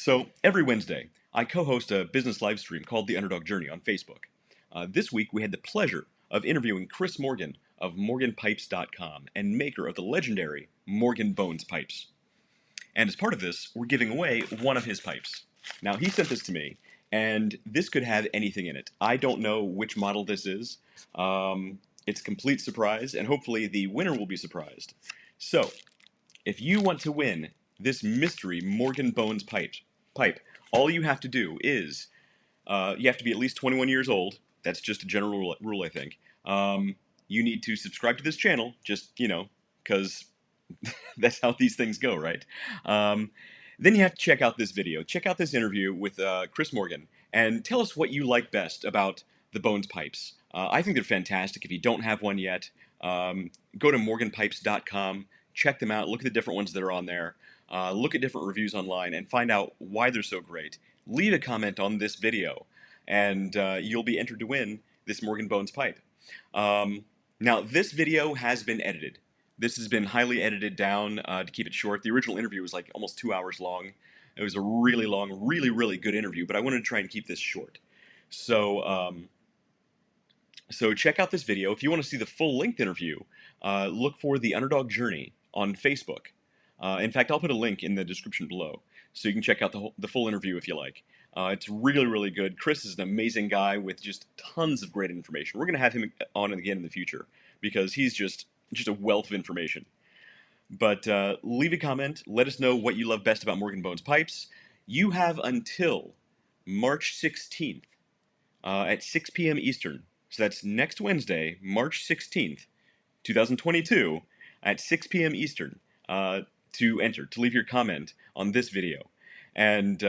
So every Wednesday, I co-host a business live stream called The Underdog Journey on Facebook. This week, we had the pleasure of interviewing Chris Morgan of MorganPipes.com and maker of the legendary Morgan Bones pipes. And as part of this, we're giving away one of his pipes. Now, he sent this to me, and this could have anything in it. I don't know which model this is. It's a complete surprise, and hopefully the winner will be surprised. So, if you want to win this mystery Morgan Bones pipe, all you have to do is you have to be at least 21 years old. That's just a general rule, I think. You need to subscribe to this channel, just, because that's how these things go, right? Then you have to check out this video. Check out this interview with Chris Morgan, and tell us what you like best about the Bones pipes. I think they're fantastic. If you don't have one yet, go to morganpipes.com, check them out, look at the different ones that are on there, look at different reviews online, and find out why they're so great. Leave a comment on this video, and you'll be entered to win this Morgan Bones pipe. Now, this video has been edited. This has been highly edited down to keep it short. The original interview was like almost 2 hours long. It was a really long, really, really good interview, but I wanted to try and keep this short. So, so check out this video. If you want to see the full-length interview, look for The Underdog Journey on Facebook. In fact, I'll put a link in the description below, so you can check out the full interview if you like. It's really, really good. Chris is an amazing guy with just tons of great information. We're going to have him on again in the future, because he's just a wealth of information. But leave a comment. Let us know what you love best about Morgan Bones pipes. You have until March 16th at 6 p.m. Eastern. So that's next Wednesday, March 16th, 2022, at 6 p.m. Eastern to enter, to leave your comment on this video. And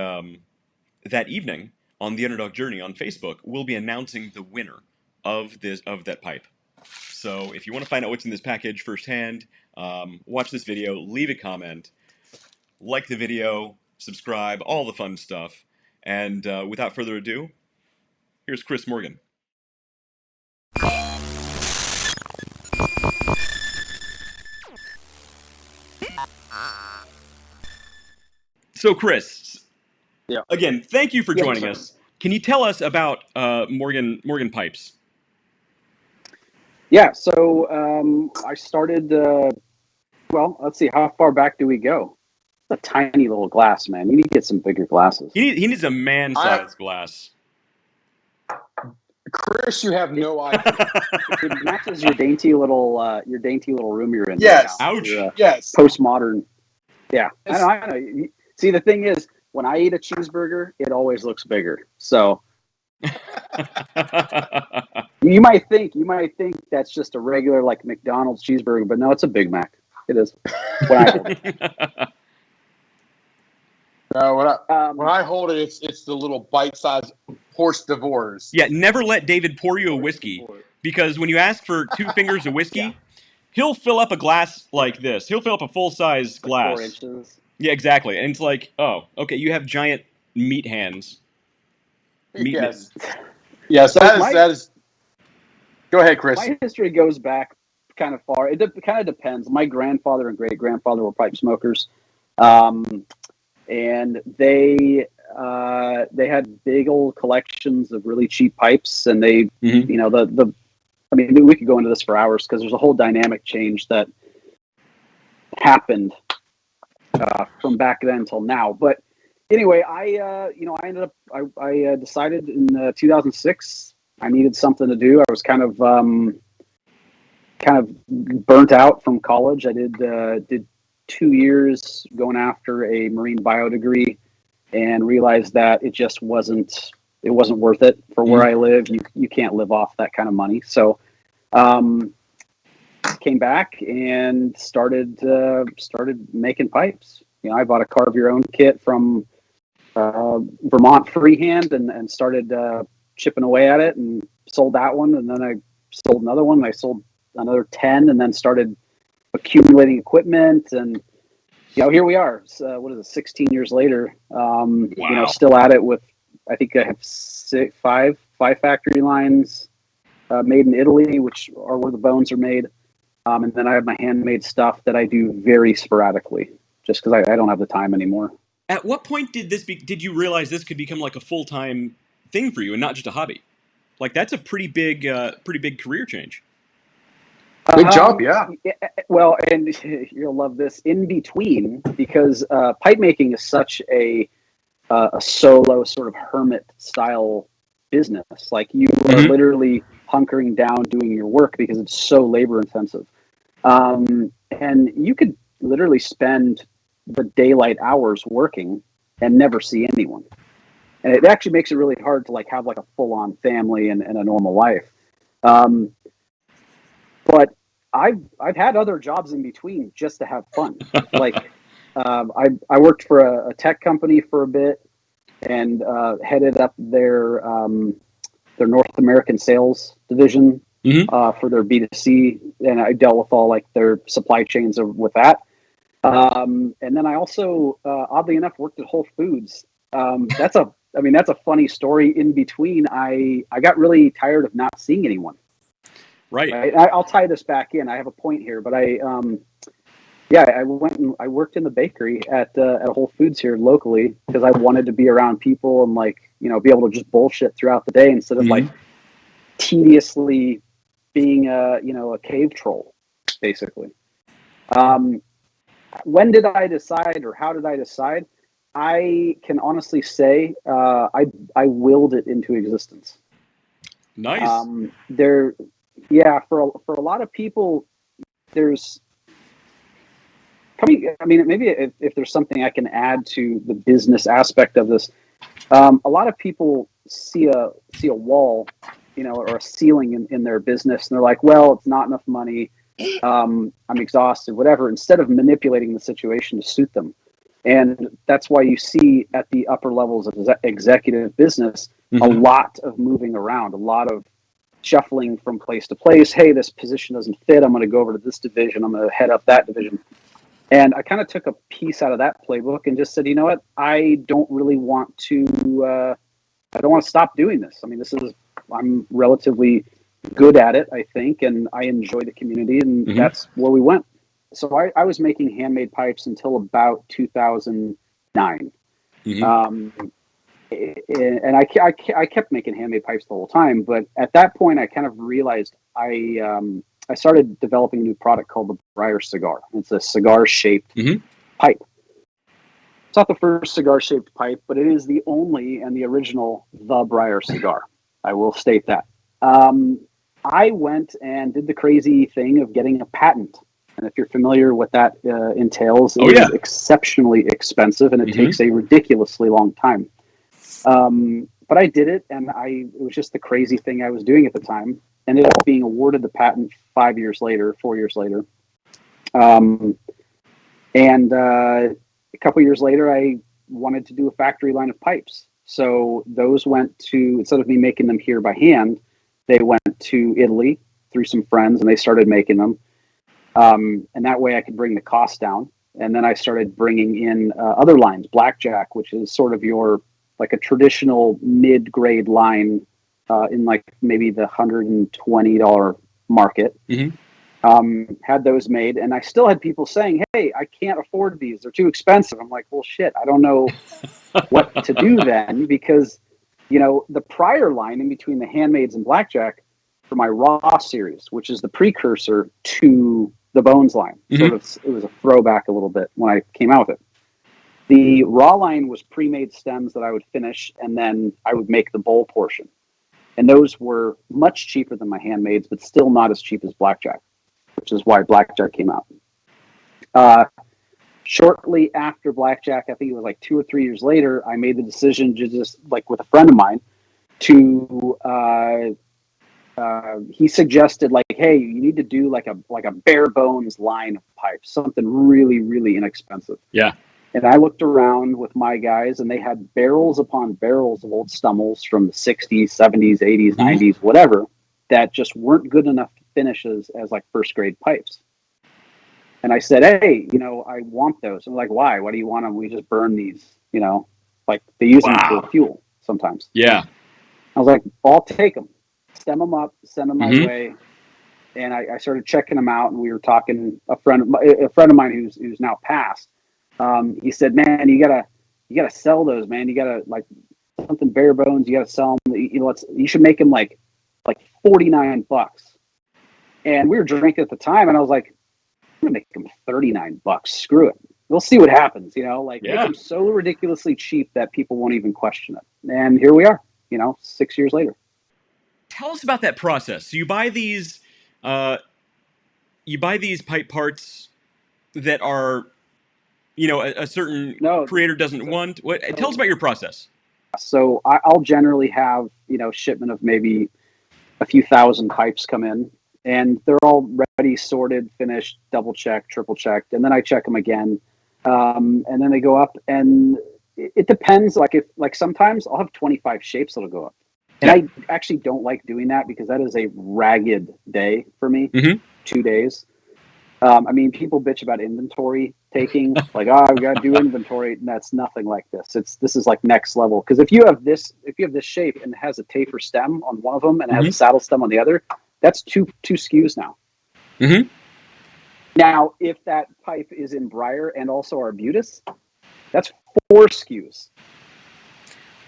that evening, on The Underdog Journey on Facebook, we'll be announcing the winner of that pipe. So if you want to find out what's in this package firsthand, watch this video, leave a comment, like the video, subscribe, all the fun stuff. And without further ado, here's Chris Morgan. So Chris, yeah. Again, thank you for joining us. Can you tell us about Morgan Pipes? Yeah, so I started, well, let's see, how far back do we go? It's a tiny little glass, man. You need to get some bigger glasses. He needs a man-sized glass. Chris, you have no idea. It matches your dainty little room you're in. Yes. Right now. Ouch. Yes. Postmodern. Yeah, I know. See, the thing is, when I eat a cheeseburger, it always looks bigger. So you might think that's just a regular like McDonald's cheeseburger, but no, it's a Big Mac. It is. When I hold it. No, when I hold it, it's the little bite-sized horse divorce. Yeah, never let David pour you a whiskey, because when you ask for 2 fingers of whiskey, he'll fill up a glass like this. He'll fill up a full-size glass. 4 inches. Yeah, exactly. And it's like, oh, okay, you have giant meat hands. Yes. Yes, that is. Go ahead, Chris. My history goes back kind of far. It kind of depends. My grandfather and great-grandfather were pipe smokers. And they had big old collections of really cheap pipes, and they, you know, I mean, we could go into this for hours because there's a whole dynamic change that happened from back then until now. But anyway, I decided in 2006 I needed something to do. I was kind of burnt out from college. I did 2 years going after a marine bio degree, and realized that it just wasn't worth it for where I live. You can't live off that kind of money. So came back and started making pipes. You know, I bought a carve your own kit from Vermont Freehand and started chipping away at it, and sold that one, and then I sold another one, and I sold another 10, and then started accumulating equipment, and here we are. What is it? 16 years later. Wow. Still at it with. I think I have five factory lines made in Italy, which are where the bones are made, and then I have my handmade stuff that I do very sporadically, just because I don't have the time anymore. At what point did you realize this could become like a full-time thing for you and not just a hobby? Like that's a pretty big career change. Good job, yeah. Well, and you'll love this in between because pipe making is such a solo sort of hermit style business. Like you are literally hunkering down doing your work because it's so labor intensive. And you could literally spend the daylight hours working and never see anyone. And it actually makes it really hard to like have like a full on family and a normal life. But I've had other jobs in between just to have fun. Like I worked for a tech company for a bit and headed up their North American sales division for their B2C, and I dealt with all like their supply chains with that. And then I also, oddly enough, worked at Whole Foods. That's a funny story. In between, I got really tired of not seeing anyone. Right. I'll tie this back in. I have a point here, but I went and I worked in the bakery at Whole Foods here locally because I wanted to be around people and like, be able to just bullshit throughout the day instead of like tediously being a cave troll, basically. When did I decide, or how did I decide? I can honestly say I willed it into existence. Nice. For a lot of people, there's coming. I mean, maybe if there's something I can add to the business aspect of this, a lot of people see a wall, or a ceiling in their business, and they're like, "Well, it's not enough money. I'm exhausted, whatever," instead of manipulating the situation to suit them. And that's why you see at the upper levels of executive business, a lot of moving around, a lot of shuffling from place to place. Hey, this position doesn't fit. I'm going to go over to this division. I'm going to head up that division. And I kind of took a piece out of that playbook and just said, you know what? I don't really want to, I don't want to stop doing this. I mean, I'm relatively good at it, I think, and I enjoy the community, and that's where we went. So I was making handmade pipes until about 2009. And I kept making handmade pipes the whole time. But at that point, I kind of realized I started developing a new product called the Briar Cigar. It's a cigar-shaped pipe. It's not the first cigar-shaped pipe, but it is the only and the original The Briar Cigar. I will state that. I went and did the crazy thing of getting a patent. And if you're familiar with that entails, it is exceptionally expensive, and it takes a ridiculously long time. But I did it, and it was just the crazy thing I was doing at the time. Ended up being awarded the patent 4 years later. And a couple years later, I wanted to do a factory line of pipes. So those went to, instead of me making them here by hand, they went to Italy through some friends, and they started making them. And that way I could bring the cost down. And then I started bringing in other lines, Blackjack, which is sort of like a traditional mid-grade line in like maybe the $120 market. Had those made, and I still had people saying, "Hey, I can't afford these. They're too expensive." I'm like, "Well, shit, I don't know what to do then," because the prior line in between the handmaids and Blackjack for my Raw series, which is the precursor to the Bones line. Sort of, it was a throwback a little bit when I came out with it. The Raw line was pre-made stems that I would finish, and then I would make the bowl portion. And those were much cheaper than my handmaids, but still not as cheap as Blackjack, which is why Blackjack came out. Shortly after Blackjack, I think it was like 2 or 3 years later, I made the decision to just, like with a friend of mine, to he suggested like, "Hey, you need to do like a bare bones line of pipes, something really, really inexpensive." Yeah. And I looked around with my guys, and they had barrels upon barrels of old Stummels from the 60s, 70s, 80s, 90s, whatever, that just weren't good enough to finish as like first grade pipes. And I said, "Hey, I want those." And like, "Why? Why do you want them? We just burn these, like they use them for fuel sometimes." Yeah. I was like, "I'll take them, stem them up, send them my way." And I started checking them out, and we were talking. A friend of mine who's now passed. He said, "Man, you you got to sell those, man. You got to like something bare bones. You got to sell them. You should make them like $49. And we were drinking at the time, and I was like, I'm gonna make them $39. Screw it. We'll see what happens. Make them so ridiculously cheap that people won't even question it. And here we are. 6 years later. Tell us about that process. So you buy these pipe parts that are, a certain creator doesn't want. Tell us about your process. So I'll generally have, shipment of maybe a few thousand pipes come in, and they're all ready, sorted, finished, double checked, triple checked, and then I check them again. And then they go up, and it depends. Like sometimes I'll have 25 shapes that'll go up. And I actually don't like doing that because that is a ragged day for me. Mm-hmm. 2 days. People bitch about inventory taking, like, we got to do inventory. And that's nothing like this. This is like next level. Because if you have this shape and it has a taper stem on one of them and it has a saddle stem on the other, that's two SKUs now. Mm-hmm. Now, if that pipe is in Briar and also Arbutus, that's 4 SKUs.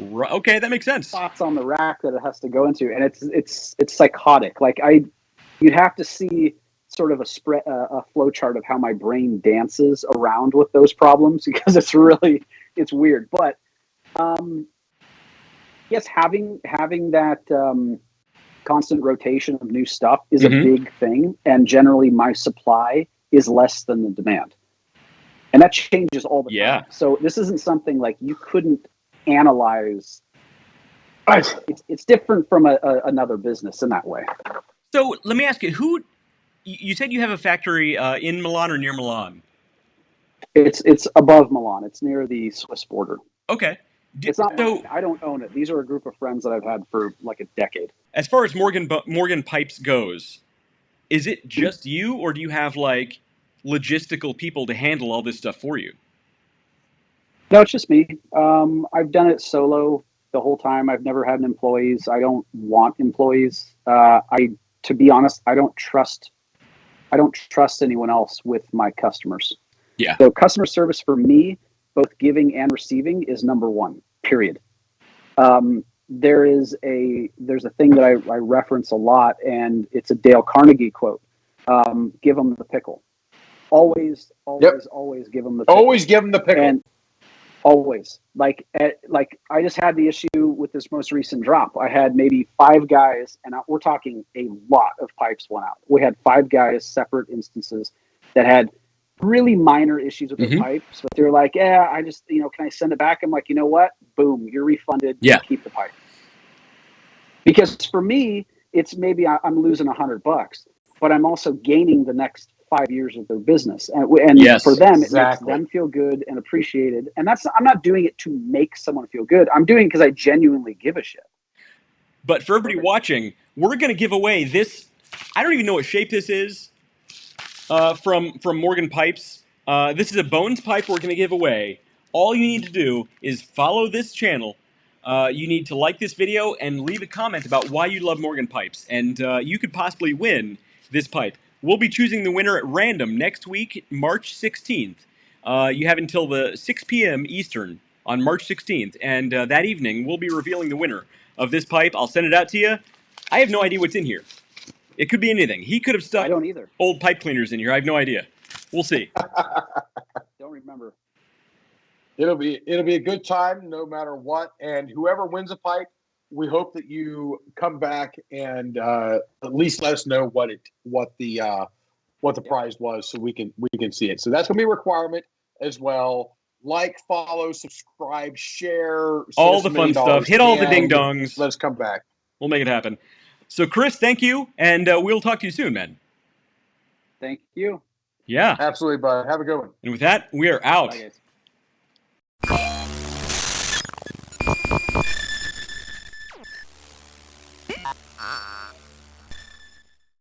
Okay, that makes sense. Spots on the rack that it has to go into, and it's psychotic. Like you'd have to see sort of a flow chart of how my brain dances around with those problems because it's weird. But yes, having that constant rotation of new stuff is a big thing, and generally my supply is less than the demand, and that changes all the time. So this isn't something like you couldn't analyze. It's different from another business in that way. So let me ask you, you said you have a factory in Milan or near Milan? It's above Milan. It's near the Swiss border. Okay. It's not mine. I don't own it. These are a group of friends that I've had for like a decade. As far as Morgan Pipes goes, is it just you, or do you have like logistical people to handle all this stuff for you? No, it's just me. I've done it solo the whole time. I've never had employees. I don't want employees. To be honest, I don't trust anyone else with my customers. Yeah. So customer service for me, both giving and receiving, is number one, period. There's a thing that I reference a lot, and it's a Dale Carnegie quote. Give them the pickle. Always give them the pickle. Always give them the pickle. And always. Like I just had the issue with this most recent drop. I had maybe 5 guys, and we're talking a lot of pipes went out. We had 5 guys, separate instances, that had really minor issues with their pipes, but they were like, I just, can I send it back? I'm like, you know what? Boom, you're refunded. Yeah. Keep the pipe. Because for me, it's maybe I'm losing $100, but I'm also gaining the next 5 years of their business. And yes, for them, exactly. It makes them feel good and appreciated. And I'm not doing it to make someone feel good. I'm doing it because I genuinely give a shit. But for everybody watching, we're going to give away this. I don't even know what shape this is from Morgan Pipes. This is a Bones pipe we're going to give away. All you need to do is follow this channel. You need to like this video and leave a comment about why you love Morgan Pipes. And you could possibly win this pipe. We'll be choosing the winner at random next week, March 16th. You have until the 6 p.m. Eastern on March 16th. And that evening, we'll be revealing the winner of this pipe. I'll send it out to you. I have no idea what's in here. It could be anything. He could have stuck old pipe cleaners in here. I have no idea. We'll see. Don't remember. It'll be a good time no matter what. And whoever wins a pipe, we hope that you come back and at least let us know what the prize was, so we can see it. So that's gonna be a requirement as well. Like, follow, subscribe, share, all the fun stuff. Hit all the ding dongs. Let's come back. We'll make it happen. So, Chris, thank you, and we'll talk to you soon, man. Thank you. Yeah, absolutely, bud. Have a good one. And with that, we are out. Bye, guys.